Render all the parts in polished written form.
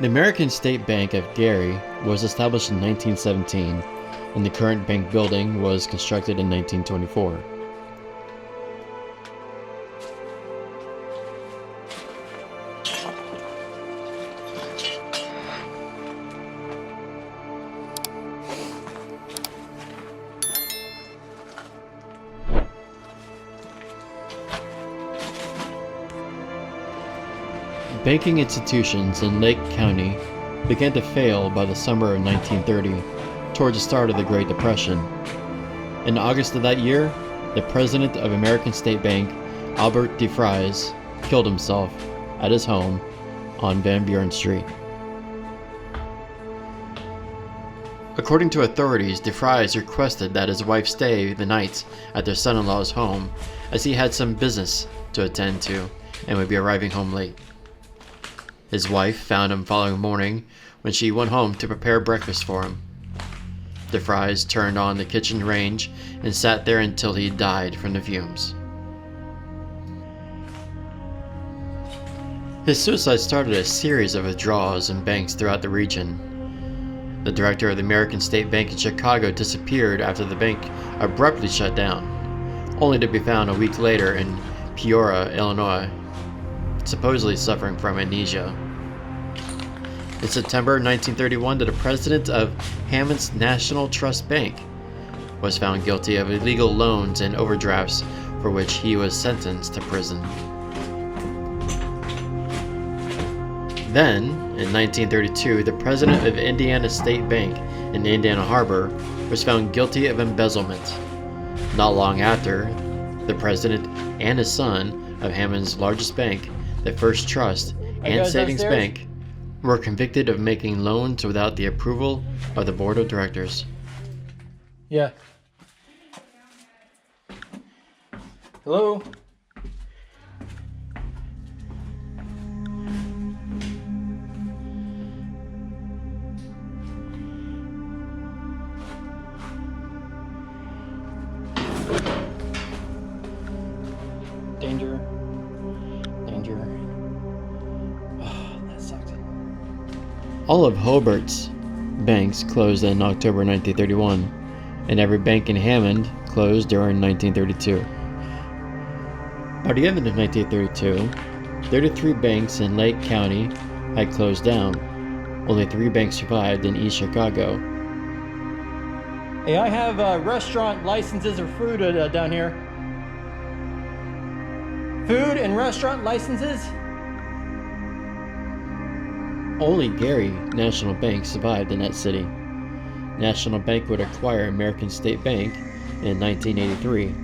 The American State Bank of Gary was established in 1917, and the current bank building was constructed in 1924. Banking institutions in Lake County began to fail by the summer of 1930, towards the start of the Great Depression. In August of that year, the president of American State Bank, Albert DeFries, killed himself at his home on Van Buren Street. According to authorities, DeFries requested that his wife stay the night at their son-in-law's home, as he had some business to attend to and would be arriving home late. His wife found him following morning when she went home to prepare breakfast for him. DeFries turned on the kitchen range and sat there until he died from the fumes. His suicide started a series of withdrawals in banks throughout the region. The director of the American State Bank in Chicago disappeared after the bank abruptly shut down, only to be found a week later in Peoria, Illinois, supposedly suffering from amnesia. In September 1931, the president of Hammond's National Trust Bank was found guilty of illegal loans and overdrafts, for which he was sentenced to prison. Then, in 1932, the president of Indiana State Bank in Indiana Harbor was found guilty of embezzlement. Not long after, the president and his son of Hammond's largest bank, the First Trust and Savings Bank, were convicted of making loans without the approval of the board of directors. Yeah. Hello? Danger. All of Hobart's banks closed in October 1931, and every bank in Hammond closed during 1932. By the end of 1932, 33 banks in Lake County had closed down. Only 3 banks survived in East Chicago. Hey, I have restaurant licenses or food down here. Food and restaurant licenses? Only Gary National Bank survived in that city. National Bank would acquire American State Bank in 1983.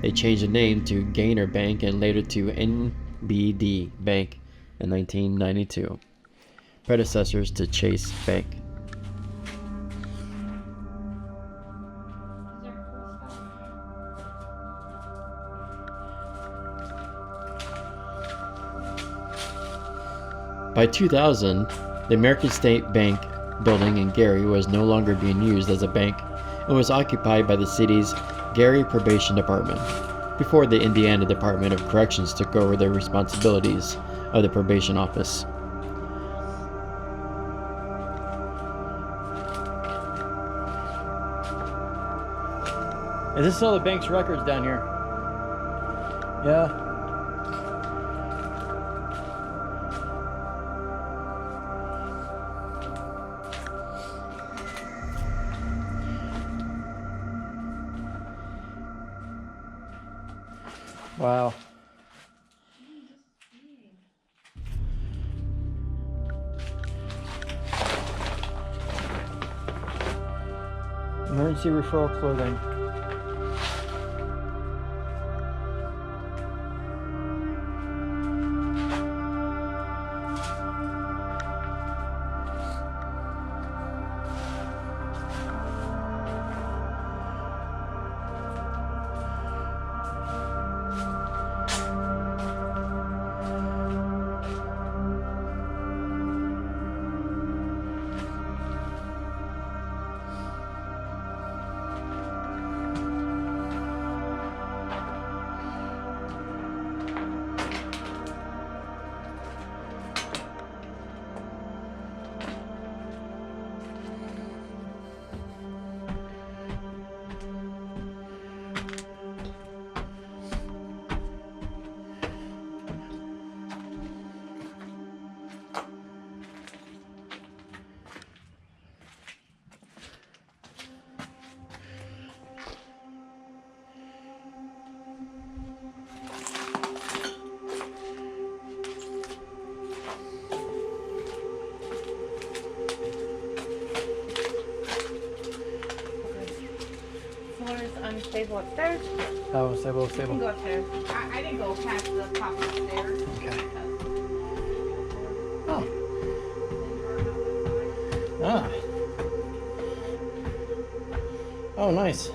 They changed the name to Gainer Bank and later to NBD Bank in 1992, predecessors to Chase Bank. By 2000, the American State Bank building in Gary was no longer being used as a bank and was occupied by the city's Gary Probation Department, before the Indiana Department of Corrections took over the responsibilities of the probation office. Is this all the bank's records down here? Yeah. Wow. Emergency referral clothing. go upstairs. Oh, stable, You can go upstairs. I didn't go past the top of the stairs. Okay. Oh. Ah. Oh, nice.